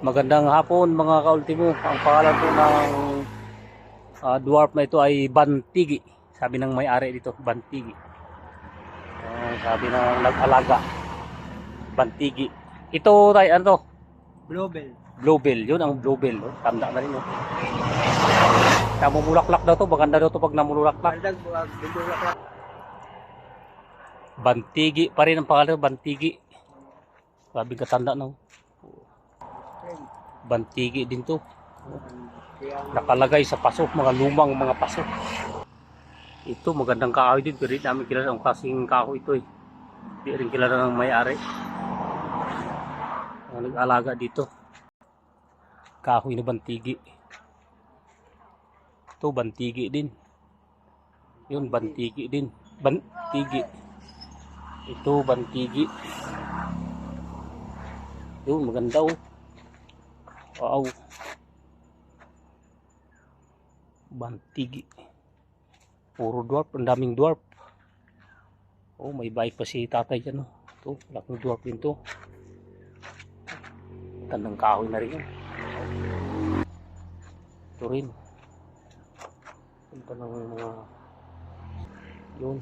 Magandang hapon mga kaultimo. Ang pangalan po ng dwarf na ito ay Bantigi. Sabi ng may-ari dito, Bantigi. Sabi ng nag-alaga, Bantigi. Ito tayo, ano to? Global. Bluebell. Yun ang bluebell. Oh. Tanda na rin yun. Namumulaklak daw to. Maganda daw to pag namumulaklak. Pardag, bumulaklak. Bantigi pa rin ang pangalan, Bantigi. Sabi katanda no. Bantigi din to. Nakalagay sa paso, mga lumang mga paso. Ito magandang kahoy din, pero hindi namin kilala ang klaseng kahoy ito eh. Hindi rin kilala ng may-ari. Nag-alaga dito. Kahoy na Bantigi. Ito Bantigi din. Yun Bantigi din. Bantigi. Ito Bantigi. Yun maganda oh. Wow. Bantigi. Puro dwarf, ang daming dwarf. Oh, may bike pa si tatay dyan oh. Ito, laking dwarf din to. Tandang kahoy na rin yun. Ito rin. Ito ng mga yun.